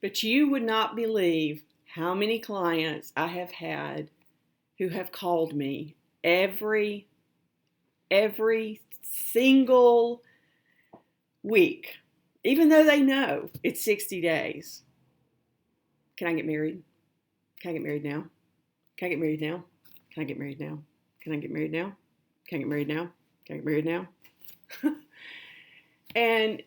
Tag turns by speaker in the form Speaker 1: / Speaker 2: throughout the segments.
Speaker 1: But you would not believe how many clients I have had who have called me every single week, even though they know it's 60 days. Can I get married? Can I get married now? Can I get married now? Can I get married now? Can I get married now? Can I get married now? Can I get married now? And,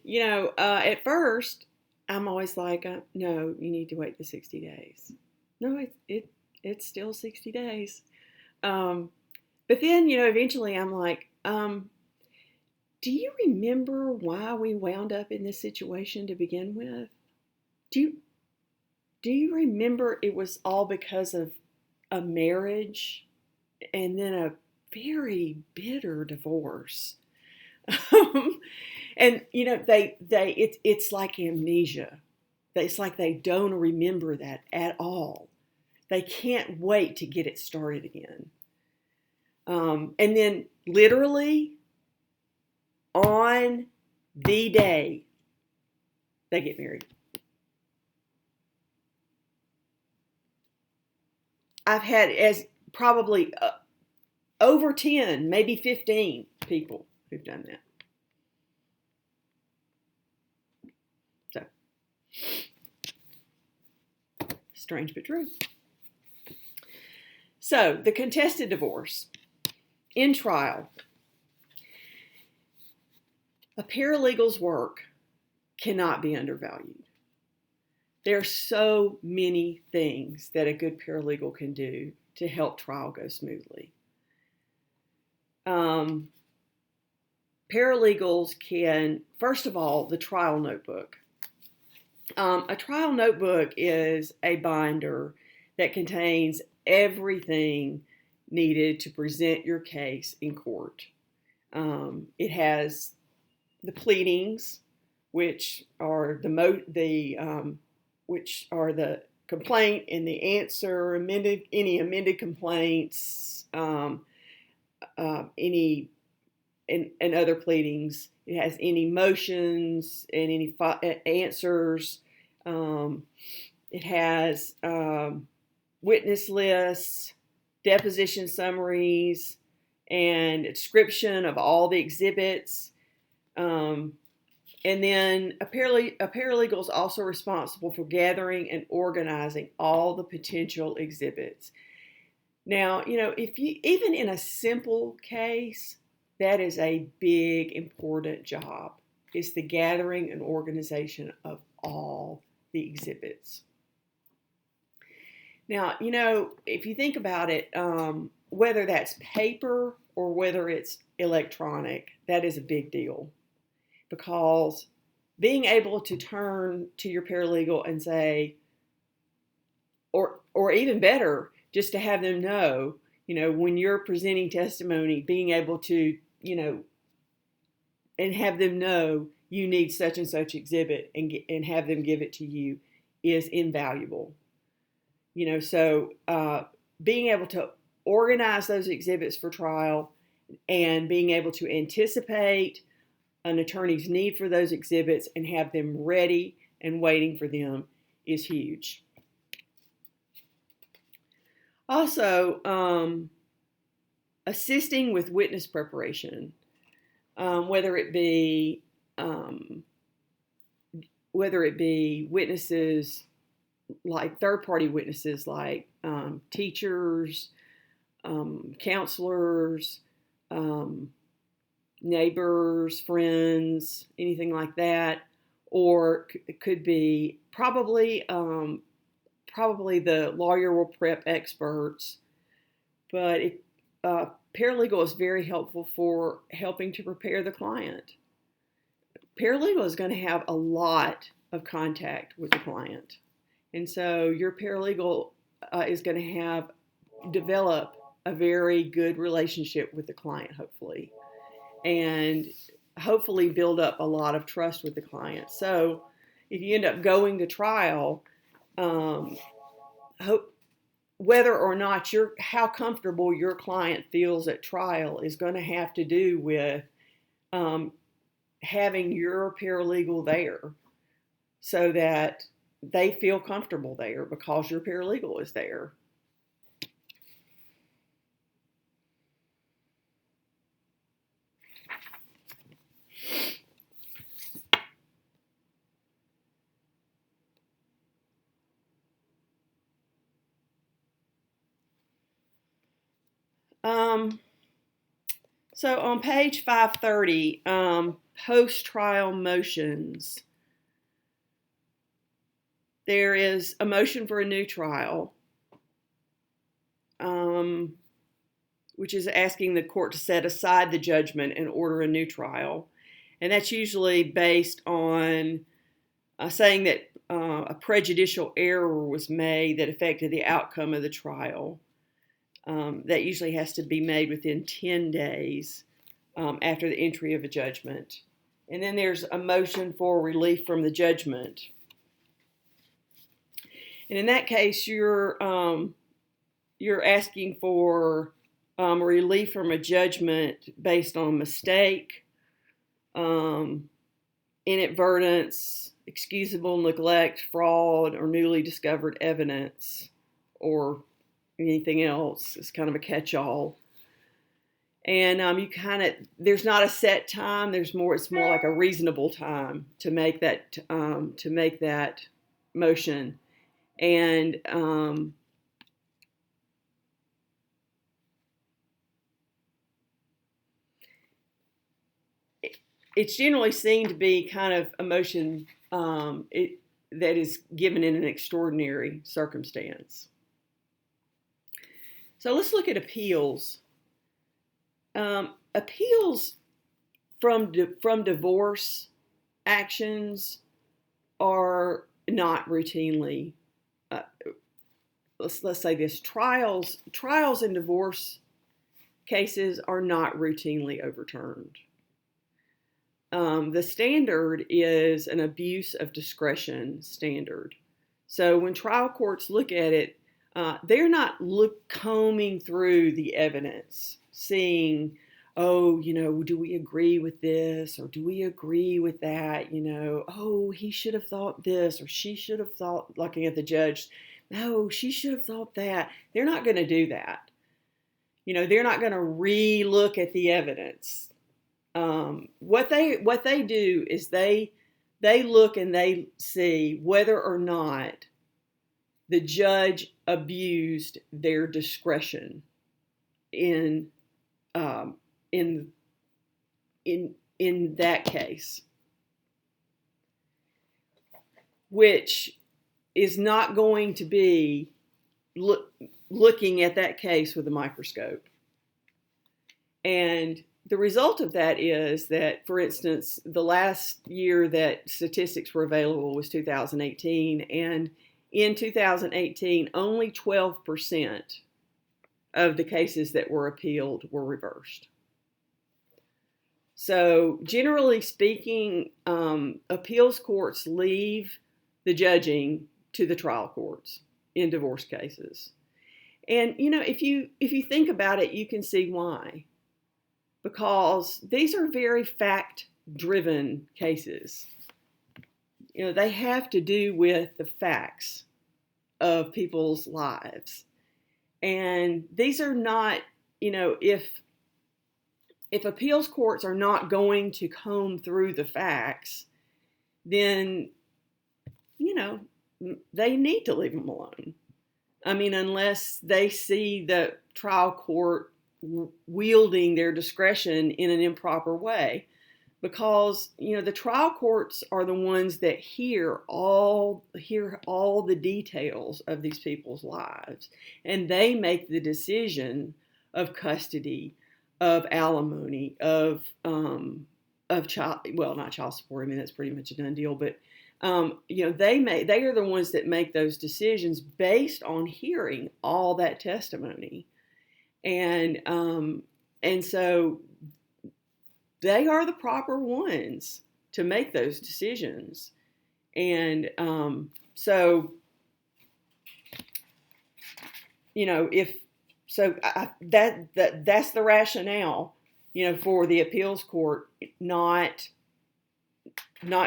Speaker 1: at first, I'm always like, no, you need to wait the 60 days. No, it's still 60 days. But then, eventually I'm like, do you remember why we wound up in this situation to begin with? Do you remember it was all because of a marriage and then a very bitter divorce? And it's like amnesia. It's like they don't remember that at all. They can't wait to get it started again. And then literally on the day they get married. I've had as probably over 10, maybe 15 people who've done that. Strange but true. So, the contested divorce. In trial, a paralegal's work cannot be undervalued. There are so many things that a good paralegal can do to help trial go smoothly. Paralegals can, first of all, the trial notebook. A trial notebook is a binder that contains everything needed to present your case in court. It has the pleadings, which are the complaint and the answer, any amended complaints, any and other pleadings. It has any motions and any answers. It has witness lists, deposition summaries, and a description of all the exhibits. And then a paralegal is also responsible for gathering and organizing all the potential exhibits. Now, if you even in a simple case, that is a big, important job. It's the gathering and organization of all the exhibits. Now, if you think about it, whether that's paper or whether it's electronic, that is a big deal. Because being able to turn to your paralegal and say, or even better, just to have them know, when you're presenting testimony, being able to, and have them know you need such and such exhibit and have them give it to you is invaluable. So being able to organize those exhibits for trial and being able to anticipate an attorney's need for those exhibits and have them ready and waiting for them is huge. Also, assisting with witness preparation, whether it be witnesses like third-party witnesses like teachers, counselors, neighbors, friends, anything like that, or it could be probably the lawyer will prep experts, but paralegal is very helpful for helping to prepare the client. Paralegal is going to have a lot of contact with the client, and so your paralegal is going to develop a very good relationship with the client, hopefully, and hopefully build up a lot of trust with the client. So if you end up going to trial, whether or not how comfortable your client feels at trial is going to have to do with having your paralegal there, so that they feel comfortable there because your paralegal is there. So on page 530, post-trial motions, there is a motion for a new trial, which is asking the court to set aside the judgment and order a new trial. And that's usually based on saying that a prejudicial error was made that affected the outcome of the trial. That usually has to be made within 10 days after the entry of a judgment. And then there's a motion for relief from the judgment. And in that case, you're asking for relief from a judgment based on mistake, inadvertence, excusable neglect, fraud, or newly discovered evidence, or anything else. It's kind of a catch-all. And there's not a set time. It's more like a reasonable time to make that motion. And it's generally seen to be kind of a motion that is given in an extraordinary circumstance. So let's look at appeals. Appeals from divorce actions are not routinely. Let's say this: trials in divorce cases are not routinely overturned. The standard is an abuse of discretion standard. So when trial courts look at it, they're not combing through the evidence, seeing, oh, do we agree with this, or do we agree with that? Oh, he should have thought this, or she should have thought, looking at the judge, no, she should have thought that. They're not going to do that. They're not going to re-look at the evidence. What they do is they look and they see whether or not the judge abused their discretion in that case, which is not going to be looking at that case with a microscope. And the result of that is that, for instance, the last year that statistics were available was 2018, and in 2018, only 12% of the cases that were appealed were reversed. So generally speaking, appeals courts leave the judging to the trial courts in divorce cases. And, if you think about it, you can see why. Because these are very fact-driven cases. They have to do with the facts of people's lives. And these are not, if appeals courts are not going to comb through the facts, then, they need to leave them alone. I mean, unless they see the trial court wielding their discretion in an improper way, because the trial courts are the ones that hear all the details of these people's lives, and they make the decision of custody, of alimony, of child, well, not child support. I mean, that's pretty much a done deal, but they are the ones that make those decisions based on hearing all that testimony. And so they are the proper ones to make those decisions. And so, that's the rationale, for the appeals court not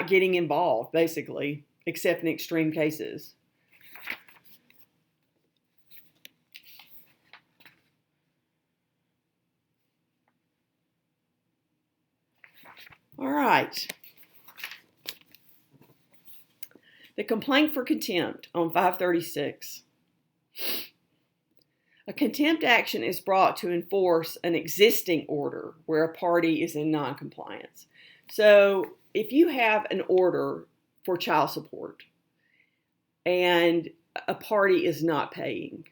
Speaker 1: getting involved, basically, except in extreme cases. All right. The complaint for contempt on 536. A contempt action is brought to enforce an existing order where a party is in noncompliance. So if you have an order for child support and a party is not paying,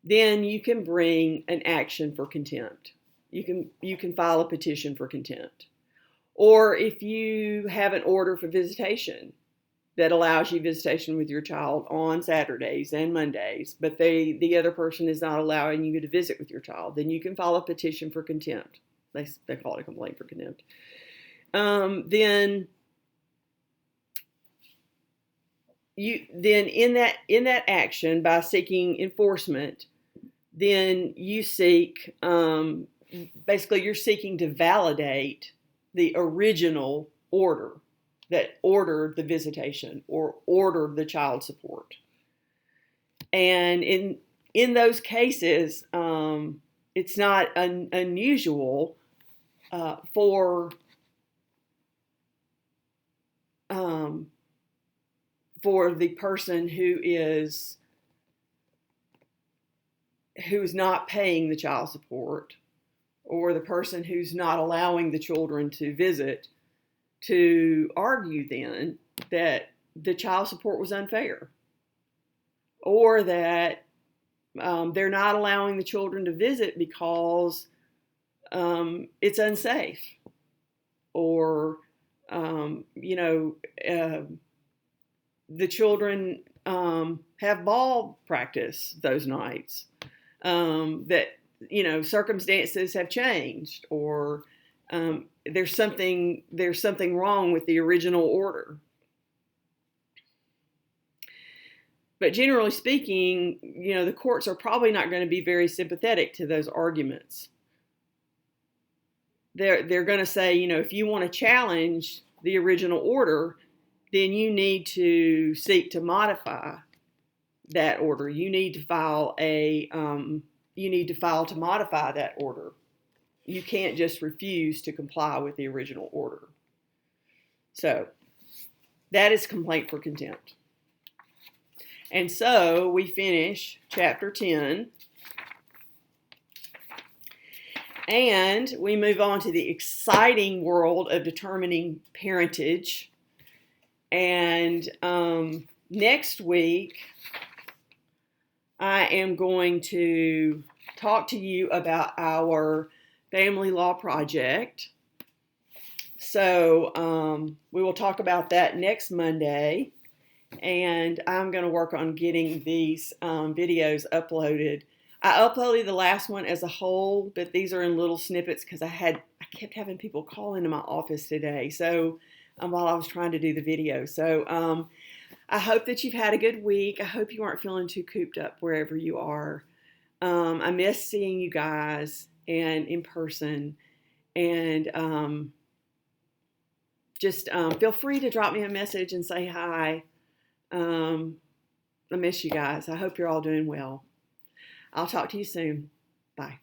Speaker 1: then you can bring an action for contempt. You can file a petition for contempt. Or if you have an order for visitation that allows you visitation with your child on Saturdays and Mondays, but the other person is not allowing you to visit with your child, then you can file a petition for contempt. They call it a complaint for contempt. Then in that action, by seeking enforcement, then you seek basically you're seeking to validate the original order that ordered the visitation or ordered the child support. And in those cases, it's not unusual for the person who is not paying the child support, or the person who's not allowing the children to visit, to argue then that the child support was unfair, or that they're not allowing the children to visit because it's unsafe, or the children have ball practice those nights, that circumstances have changed, or there's something wrong with the original order. But generally speaking, the courts are probably not going to be very sympathetic to those arguments. They're going to say, if you want to challenge the original order, then you need to seek to modify that order. You need to file to modify that order. You can't just refuse to comply with the original order. So that is complaint for contempt. And so we finish chapter 10. And we move on to the exciting world of determining parentage. And next week, I am going to talk to you about our family law project. So we will talk about that next Monday. And I'm going to work on getting these videos uploaded. I uploaded the last one as a whole, but these are in little snippets because I kept having people call into my office today. So while I was trying to do the video. So I hope that you've had a good week. I hope you aren't feeling too cooped up wherever you are. I miss seeing you guys and in person. And just feel free to drop me a message and say hi. I miss you guys. I hope you're all doing well. I'll talk to you soon. Bye.